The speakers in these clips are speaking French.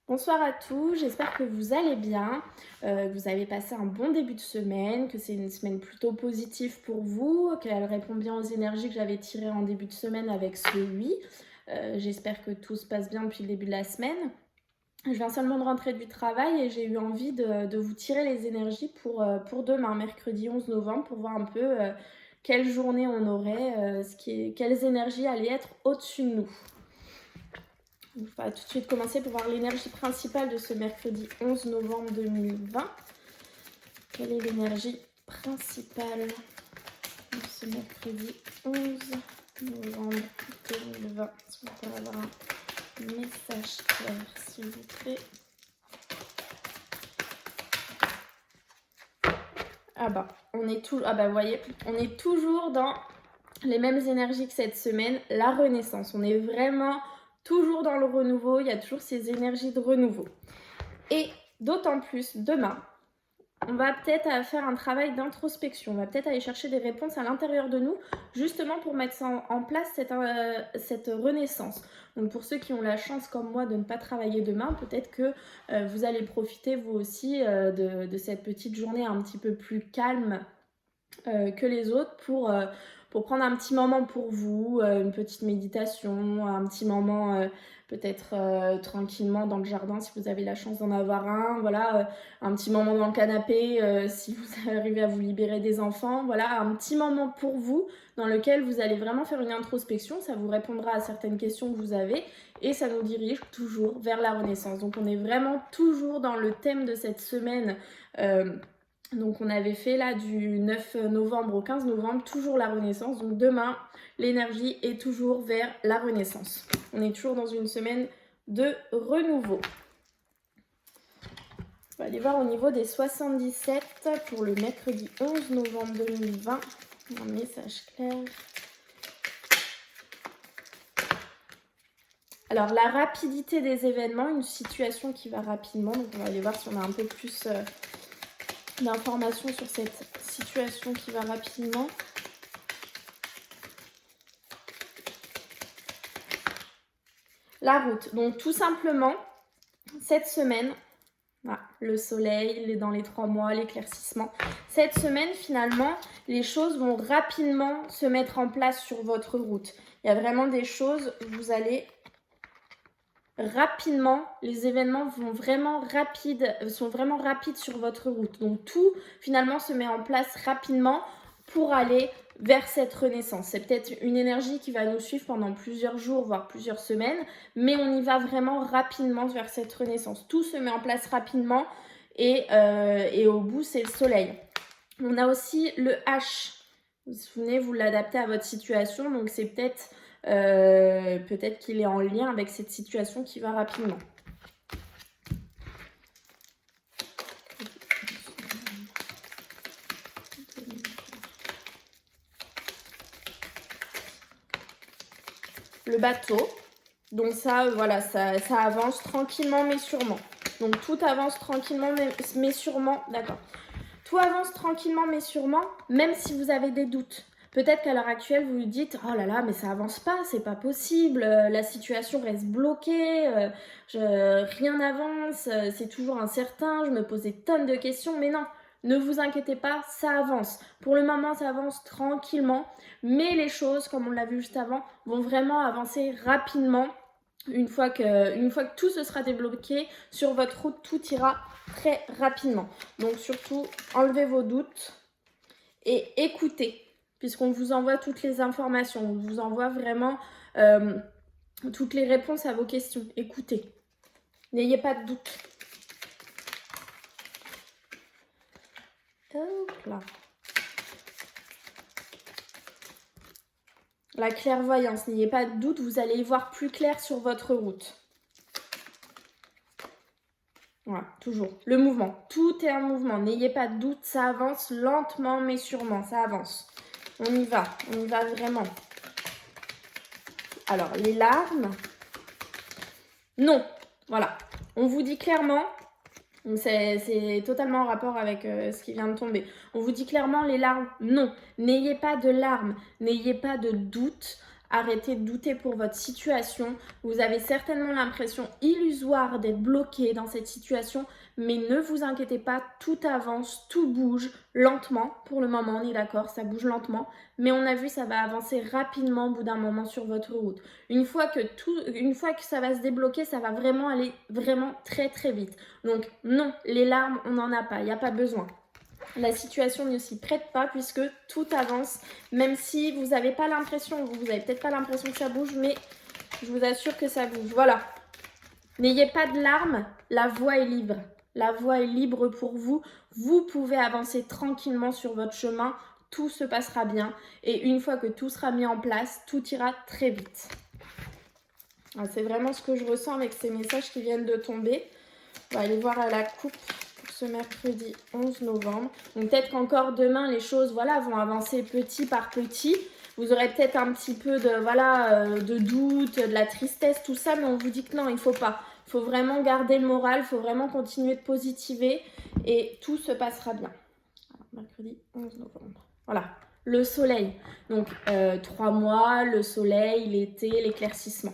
Bonsoir à tous, j'espère que vous allez bien, que vous avez passé un bon début de semaine, que c'est une semaine plutôt positive pour vous, qu'elle répond bien aux énergies que j'avais tirées en début de semaine avec ce oui. J'espère que tout se passe bien depuis le début de la semaine. Je viens seulement de rentrer du travail et j'ai eu envie de vous tirer les énergies pour demain, mercredi 11 novembre, pour voir un peu quelle journée on aurait, quelles énergies allaient être au-dessus de nous. On va tout de suite commencer pour voir l'énergie principale de ce mercredi 11 novembre 2020. Quelle est l'énergie principale de ce mercredi 11 novembre 2020? Si on peut avoir un message clair, s'il vous plaît. Vous voyez, on est toujours dans les mêmes énergies que cette semaine, la renaissance. On est vraiment toujours dans le renouveau, il y a toujours ces énergies de renouveau. Et d'autant plus, demain, on va peut-être faire un travail d'introspection, on va peut-être aller chercher des réponses à l'intérieur de nous, justement pour mettre en place cette renaissance. Donc pour ceux qui ont la chance, comme moi, de ne pas travailler demain, peut-être que vous allez profiter, vous aussi, de cette petite journée un petit peu plus calme que les autres pour prendre un petit moment pour vous, une petite méditation, un petit moment peut-être tranquillement dans le jardin si vous avez la chance d'en avoir un, voilà, un petit moment dans le canapé si vous arrivez à vous libérer des enfants, voilà, un petit moment pour vous dans lequel vous allez vraiment faire une introspection, ça vous répondra à certaines questions que vous avez et ça nous dirige toujours vers la renaissance. Donc on est vraiment toujours dans le thème de cette semaine. Donc on avait fait là du 9 novembre au 15 novembre, toujours la renaissance. Donc demain, l'énergie est toujours vers la renaissance. On est toujours dans une semaine de renouveau. On va aller voir au niveau des 77 pour le mercredi 11 novembre 2020. Un message clair. Alors la rapidité des événements, une situation qui va rapidement. Donc on va aller voir si on a un peu plus d'informations sur cette situation qui va rapidement. La route. Donc tout simplement, cette semaine, voilà, le soleil, dans les 3 mois, l'éclaircissement. Cette semaine, finalement, les choses vont rapidement se mettre en place sur votre route. Il y a vraiment des choses où vous allez rapidement, les événements sont vraiment rapides sur votre route. Donc tout, finalement, se met en place rapidement pour aller vers cette renaissance. C'est peut-être une énergie qui va nous suivre pendant plusieurs jours, voire plusieurs semaines, mais on y va vraiment rapidement vers cette renaissance. Tout se met en place rapidement et au bout, c'est le soleil. On a aussi le H. Vous vous souvenez, vous l'adaptez à votre situation, donc c'est peut-être qu'il est en lien avec cette situation qui va rapidement. Le bateau. Donc ça, voilà, ça avance tranquillement mais sûrement. Donc tout avance tranquillement mais sûrement, d'accord. Tout avance tranquillement mais sûrement, même si vous avez des doutes. Peut-être qu'à l'heure actuelle, vous vous dites « Oh là là, mais ça avance pas, c'est pas possible, la situation reste bloquée, rien n'avance, c'est toujours incertain, je me pose des tonnes de questions. » Mais non, ne vous inquiétez pas, ça avance. Pour le moment, ça avance tranquillement, mais les choses, comme on l'a vu juste avant, vont vraiment avancer rapidement. Une fois que tout se sera débloqué sur votre route, tout ira très rapidement. Donc surtout, enlevez vos doutes et écoutez, puisqu'on vous envoie toutes les informations, on vous envoie vraiment toutes les réponses à vos questions. Écoutez, n'ayez pas de doute. Hop là. La clairvoyance, n'ayez pas de doute, vous allez y voir plus clair sur votre route. Voilà, toujours. Le mouvement, tout est un mouvement, n'ayez pas de doute, ça avance lentement mais sûrement, ça avance. On y va vraiment. Alors, les larmes, non, voilà. On vous dit clairement, c'est totalement en rapport avec ce qui vient de tomber. On vous dit clairement, les larmes, non. N'ayez pas de larmes, n'ayez pas de doute. arrêtez de douter pour votre situation. Vous avez certainement l'impression illusoire d'être bloqué dans cette situation, mais ne vous inquiétez pas, tout avance, tout bouge lentement. Pour le moment, on est d'accord, ça bouge lentement, mais on a vu, ça va avancer rapidement au bout d'un moment sur votre route. Une fois que ça va se débloquer, ça va vraiment aller vraiment très très vite. Donc non, les larmes, on n'en a pas, il n'y a pas besoin. La situation ne s'y prête pas puisque tout avance, même si vous n'avez pas l'impression, vous n'avez peut-être pas l'impression que ça bouge, mais je vous assure que ça bouge. Voilà. N'ayez pas de larmes, la voie est libre. La voie est libre pour vous. Vous pouvez avancer tranquillement sur votre chemin. Tout se passera bien. Et une fois que tout sera mis en place, tout ira très vite. C'est vraiment ce que je ressens avec ces messages qui viennent de tomber. On va aller voir à la coupe pour ce mercredi 11 novembre. Donc peut-être qu'encore demain, les choses vont avancer petit par petit. Vous aurez peut-être un petit peu de doute, de la tristesse, tout ça, mais on vous dit que non, il ne faut pas. Il faut vraiment garder le moral, il faut vraiment continuer de positiver et tout se passera bien. Alors, mercredi 11 novembre. Voilà, le soleil. Donc 3 mois, le soleil, l'été, l'éclaircissement.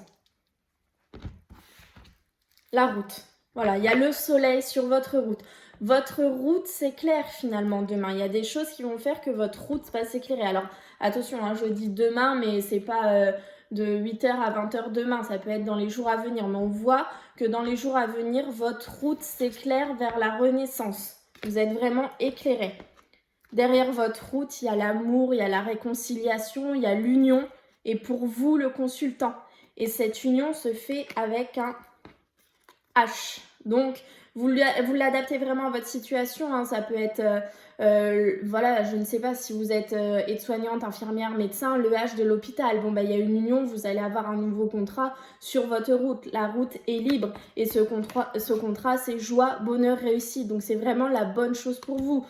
La route. Voilà, il y a le soleil sur votre route. Votre route s'éclaire finalement demain. Il y a des choses qui vont faire que votre route va s'éclairer. Alors, attention, je dis demain, mais c'est pas de 8h à 20h demain. Ça peut être dans les jours à venir. Mais on voit que dans les jours à venir, votre route s'éclaire vers la renaissance. Vous êtes vraiment éclairé. Derrière votre route, il y a l'amour, il y a la réconciliation, il y a l'union. Et pour vous, le consultant. Et cette union se fait avec un H. Donc, vous l'adaptez vraiment à votre situation. Ça peut être, je ne sais pas si vous êtes aide-soignante, infirmière, médecin, le H de l'hôpital. Bon, il y a une union, vous allez avoir un nouveau contrat sur votre route. La route est libre et ce contrat, c'est joie, bonheur, réussite. Donc, c'est vraiment la bonne chose pour vous.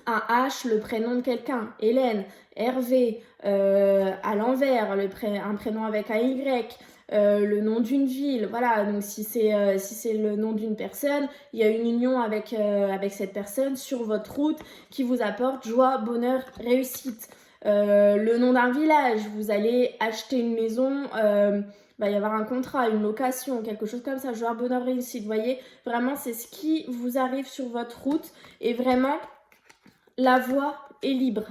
Un H, le prénom de quelqu'un, Hélène, Hervé, à l'envers, un prénom avec un Y, le nom d'une ville, voilà. Donc si c'est le nom d'une personne, il y a une union avec cette personne sur votre route qui vous apporte joie, bonheur, réussite. Le nom d'un village, vous allez acheter une maison, il va y avoir un contrat, une location, quelque chose comme ça, joie, bonheur, réussite. Vous voyez, vraiment, c'est ce qui vous arrive sur votre route et vraiment, la voie est libre.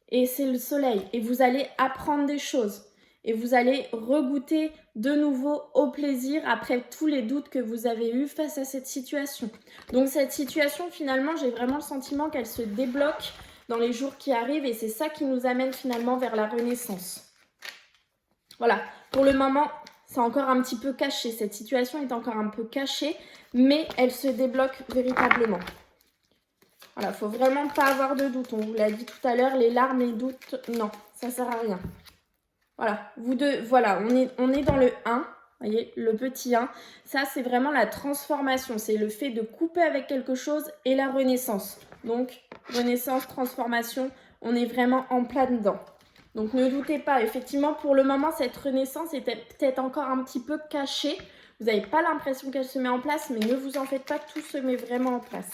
Et c'est le soleil. Et vous allez apprendre des choses. Et vous allez regoûter de nouveau au plaisir après tous les doutes que vous avez eus face à cette situation. Donc cette situation, finalement, j'ai vraiment le sentiment qu'elle se débloque dans les jours qui arrivent. Et c'est ça qui nous amène finalement vers la renaissance. Voilà. Pour le moment, c'est encore un petit peu caché. Cette situation est encore un peu cachée. Mais elle se débloque véritablement. Voilà, il ne faut vraiment pas avoir de doute. On vous l'a dit tout à l'heure, les larmes et doutes, non, ça ne sert à rien. Voilà, on est dans le 1, vous voyez, le petit 1. Ça, c'est vraiment la transformation. C'est le fait de couper avec quelque chose et la renaissance. Donc, renaissance, transformation, on est vraiment en plein dedans. Donc, ne doutez pas. Effectivement, pour le moment, cette renaissance était peut-être encore un petit peu cachée. Vous n'avez pas l'impression qu'elle se met en place, mais ne vous en faites pas, tout se met vraiment en place.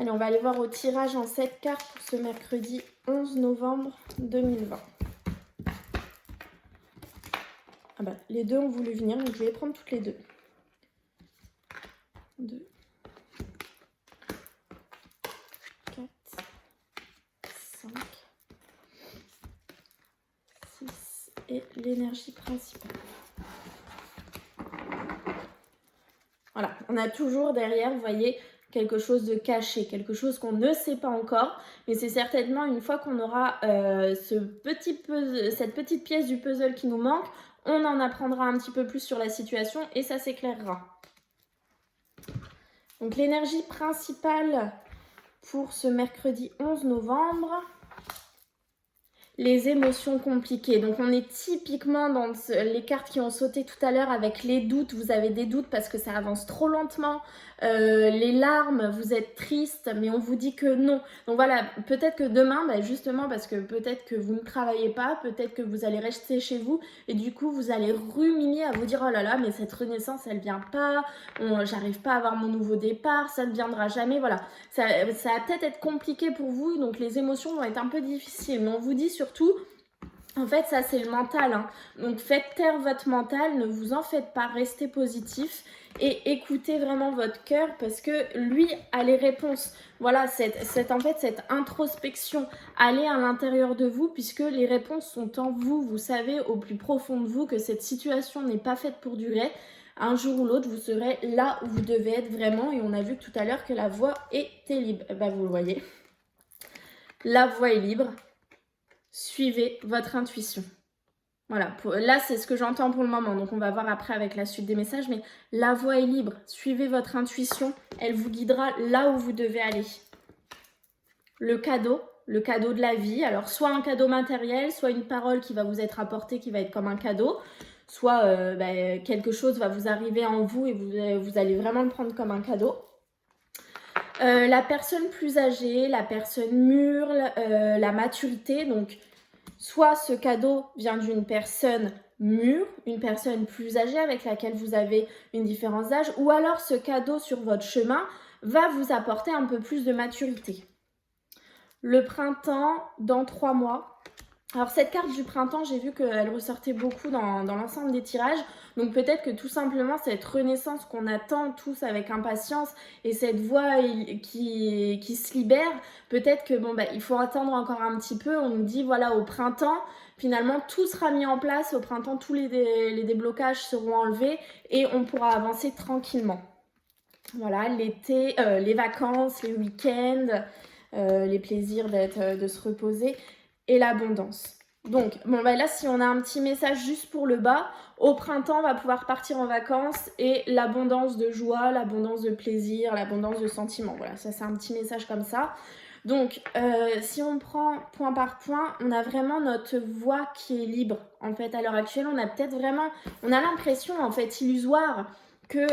Allez, on va aller voir au tirage en 7 cartes pour ce mercredi 11 novembre 2020. Les deux ont voulu venir, donc je vais les prendre toutes les deux. 2, 4, 5, 6 et l'énergie principale. Voilà, on a toujours derrière, vous voyez, quelque chose de caché, quelque chose qu'on ne sait pas encore, mais c'est certainement une fois qu'on aura cette petite pièce du puzzle qui nous manque, on en apprendra un petit peu plus sur la situation et ça s'éclairera. Donc l'énergie principale pour ce mercredi 11 novembre, les émotions compliquées. Donc on est typiquement dans les cartes qui ont sauté tout à l'heure avec les doutes. Vous avez des doutes parce que ça avance trop lentement. Les larmes, vous êtes triste, mais on vous dit que non. Donc voilà, peut-être que demain, justement parce que peut-être que vous ne travaillez pas, peut-être que vous allez rester chez vous et du coup vous allez ruminer à vous dire oh là là, mais cette renaissance elle vient pas, j'arrive pas à avoir mon nouveau départ, ça ne viendra jamais. Voilà, ça va peut-être être compliqué pour vous, donc les émotions vont être un peu difficiles, mais on vous dit surtout En fait, ça, c'est le mental, hein. Donc, faites taire votre mental, ne vous en faites pas, restez positif et écoutez vraiment votre cœur parce que lui a les réponses. Voilà, en fait, cette introspection, allez à l'intérieur de vous puisque les réponses sont en vous. Vous savez au plus profond de vous que cette situation n'est pas faite pour durer. Un jour ou l'autre, vous serez là où vous devez être vraiment. Et on a vu tout à l'heure que la voie était libre. Ben, vous le voyez. La voie est libre. Suivez votre intuition. Voilà, là c'est ce que j'entends pour le moment, donc on va voir après avec la suite des messages, mais la voie est libre, suivez votre intuition, elle vous guidera là où vous devez aller. Le cadeau de la vie, alors soit un cadeau matériel, soit une parole qui va vous être apportée, qui va être comme un cadeau, soit quelque chose va vous arriver en vous et vous allez vraiment le prendre comme un cadeau. La personne plus âgée, la personne mûre, la maturité, donc soit ce cadeau vient d'une personne mûre, une personne plus âgée avec laquelle vous avez une différence d'âge, ou alors ce cadeau sur votre chemin va vous apporter un peu plus de maturité. Le printemps, dans 3 mois. Alors cette carte du printemps, j'ai vu qu'elle ressortait beaucoup dans l'ensemble des tirages. Donc peut-être que tout simplement cette renaissance qu'on attend tous avec impatience et cette voix qui se libère, peut-être que il faut attendre encore un petit peu. On nous dit voilà au printemps, finalement tout sera mis en place. Au printemps, tous les déblocages seront enlevés et on pourra avancer tranquillement. Voilà, l'été, les vacances, les week-ends, les plaisirs de se reposer et l'abondance. Donc, là, si on a un petit message juste pour le bas, au printemps, on va pouvoir partir en vacances et l'abondance de joie, l'abondance de plaisir, l'abondance de sentiments. Voilà, ça, c'est un petit message comme ça. Donc, si on prend point par point, on a vraiment notre voix qui est libre. En fait, à l'heure actuelle, on a l'impression, en fait, illusoire que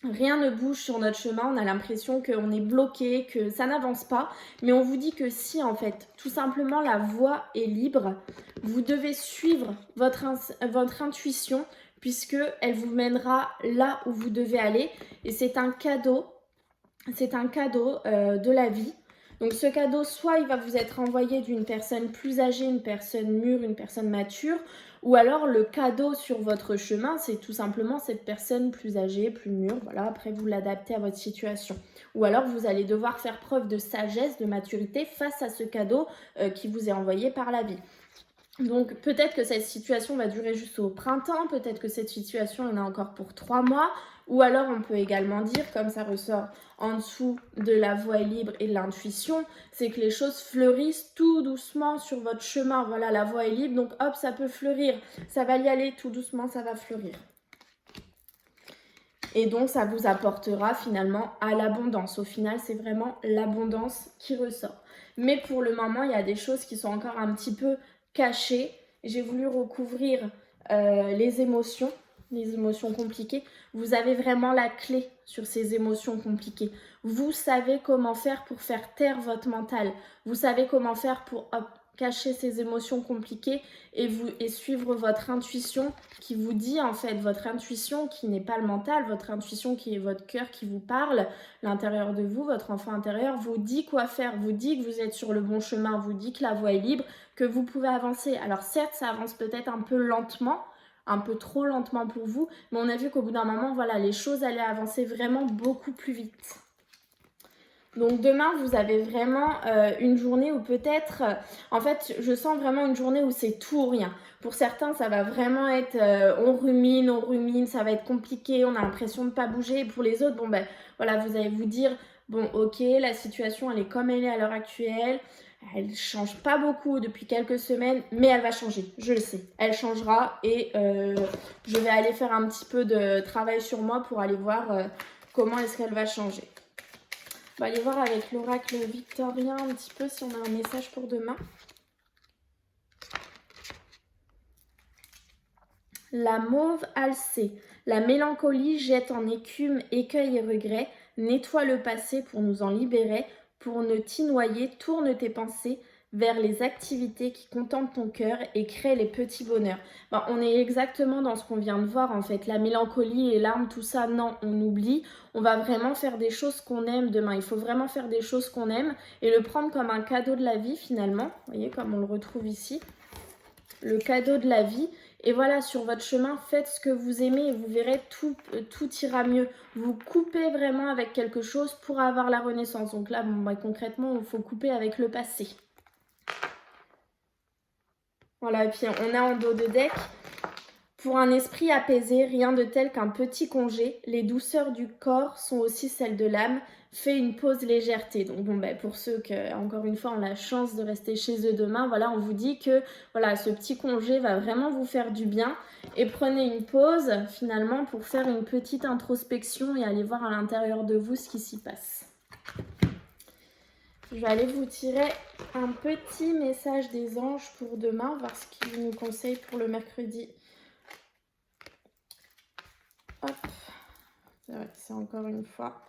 rien ne bouge sur notre chemin, on a l'impression qu'on est bloqué, que ça n'avance pas, mais on vous dit que si en fait, tout simplement la voie est libre, vous devez suivre votre intuition puisque elle vous mènera là où vous devez aller et c'est un cadeau de la vie. Donc ce cadeau, soit il va vous être envoyé d'une personne plus âgée, une personne mûre, une personne mature, ou alors le cadeau sur votre chemin, c'est tout simplement cette personne plus âgée, plus mûre. Voilà, après vous l'adaptez à votre situation. Ou alors vous allez devoir faire preuve de sagesse, de maturité face à ce cadeau qui vous est envoyé par la vie. Donc peut-être que cette situation va durer jusqu'au printemps, peut-être que cette situation en a encore pour 3 mois, ou alors on peut également dire, comme ça ressort en dessous de la voie libre et de l'intuition, c'est que les choses fleurissent tout doucement sur votre chemin. Voilà, la voie est libre, donc hop, ça peut fleurir, ça va y aller tout doucement, ça va fleurir. Et donc ça vous apportera finalement à l'abondance. Au final, c'est vraiment l'abondance qui ressort. Mais pour le moment, il y a des choses qui sont encore un petit peu cachées. J'ai voulu recouvrir les émotions compliquées. Vous avez vraiment la clé sur ces émotions compliquées. Vous savez comment faire pour faire taire votre mental. Vous savez comment faire pour cacher ces émotions compliquées et suivre votre intuition qui vous dit en fait, votre intuition qui n'est pas le mental, votre intuition qui est votre cœur qui vous parle, l'intérieur de vous, votre enfant intérieur vous dit quoi faire, vous dit que vous êtes sur le bon chemin, vous dit que la voie est libre, que vous pouvez avancer. Alors certes, ça avance peut-être un peu lentement, un peu trop lentement pour vous, mais on a vu qu'au bout d'un moment, voilà, les choses allaient avancer vraiment beaucoup plus vite. Donc demain, vous avez vraiment une journée où peut-être, en fait, je sens vraiment une journée où c'est tout ou rien. Pour certains, ça va vraiment être, on rumine, ça va être compliqué, on a l'impression de ne pas bouger. Et pour les autres, voilà, vous allez vous dire, bon, ok, la situation, elle est comme elle est à l'heure actuelle. Elle ne change pas beaucoup depuis quelques semaines, mais elle va changer, je le sais. Elle changera et je vais aller faire un petit peu de travail sur moi pour aller voir comment est-ce qu'elle va changer. On va aller voir avec l'oracle victorien un petit peu si on a un message pour demain. La mauve alcée. La mélancolie jette en écume écueil et regret. Nettoie le passé pour nous en libérer. Pour ne t'y noyer, tourne tes pensées vers les activités qui contentent ton cœur et créent les petits bonheurs. On est exactement dans ce qu'on vient de voir en fait. La mélancolie, les larmes, tout ça, non, on oublie. On va vraiment faire des choses qu'on aime demain. Il faut vraiment faire des choses qu'on aime et le prendre comme un cadeau de la vie finalement. Vous voyez comme on le retrouve ici. le cadeau de la vie. Et voilà, sur votre chemin, faites ce que vous aimez et vous verrez, tout ira mieux. Vous coupez vraiment avec quelque chose pour avoir la renaissance. Donc là, bon, bah, concrètement, il faut couper avec le passé. Voilà, et puis on a en dos de deck, pour un esprit apaisé, rien de tel qu'un petit congé. Les douceurs du corps sont aussi celles de l'âme. Fais une pause légèreté. Donc bon, ben, pour ceux qui, encore une fois, ont la chance de rester chez eux demain, voilà, on vous dit que voilà, ce petit congé va vraiment vous faire du bien. Et prenez une pause, finalement, pour faire une petite introspection et aller voir à l'intérieur de vous ce qui s'y passe. Je vais aller vous tirer un petit message des anges pour demain, voir ce qu'ils nous conseillent pour le mercredi. Hop, c'est encore une fois.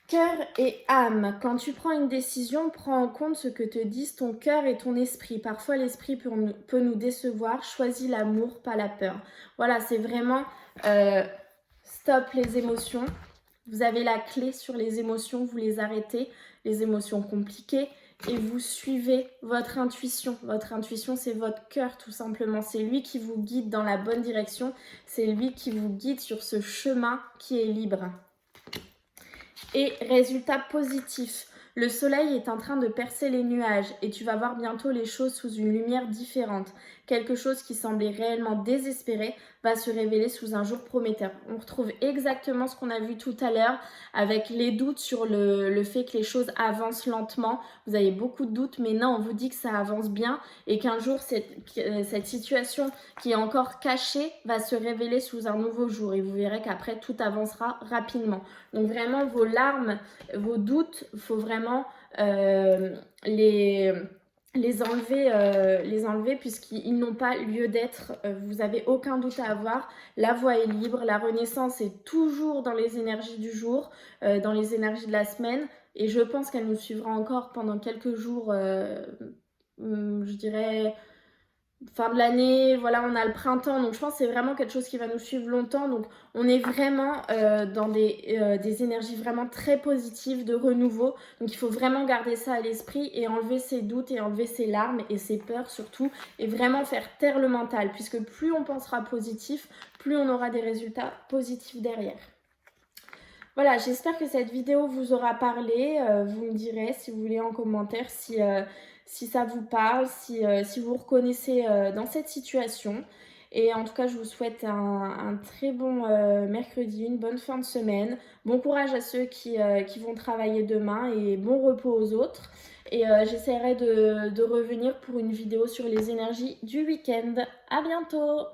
Cœur et âme. Quand tu prends une décision, prends en compte ce que te disent ton cœur et ton esprit. Parfois, l'esprit peut nous décevoir. Choisis l'amour, pas la peur. Voilà, c'est vraiment stop les émotions. Vous avez la clé sur les émotions, vous les arrêtez, les émotions compliquées, et vous suivez votre intuition. Votre intuition, c'est votre cœur tout simplement. C'est lui qui vous guide dans la bonne direction. C'est lui qui vous guide sur ce chemin qui est libre. Et résultat positif. Le soleil est en train de percer les nuages et tu vas voir bientôt les choses sous une lumière différente. Quelque chose qui semblait réellement désespéré va se révéler sous un jour prometteur. On retrouve exactement ce qu'on a vu tout à l'heure avec les doutes sur le fait que les choses avancent lentement. Vous avez beaucoup de doutes, mais non, on vous dit que ça avance bien et qu'un jour, cette situation qui est encore cachée va se révéler sous un nouveau jour. Et vous verrez qu'après, tout avancera rapidement. Donc vraiment, vos larmes, vos doutes, il faut vraiment les enlever puisqu'ils n'ont pas lieu d'être. Vous n'avez aucun doute à avoir. La voie est libre. La renaissance est toujours dans les énergies du jour, dans les énergies de la semaine. Et je pense qu'elle nous suivra encore pendant quelques jours, je dirais fin de l'année, voilà, on a le printemps, donc je pense que c'est vraiment quelque chose qui va nous suivre longtemps. Donc on est vraiment dans des énergies vraiment très positives de renouveau. Donc il faut vraiment garder ça à l'esprit et enlever ses doutes et enlever ses larmes et ses peurs surtout, et vraiment faire taire le mental, puisque plus on pensera positif, plus on aura des résultats positifs derrière. Voilà, j'espère que cette vidéo vous aura parlé. Vous me direz si vous voulez en commentaire si ça vous parle, si vous reconnaissez dans cette situation. Et en tout cas, je vous souhaite un très bon mercredi, une bonne fin de semaine. Bon courage à ceux qui vont travailler demain et bon repos aux autres. Et j'essaierai de revenir pour une vidéo sur les énergies du week-end. À bientôt!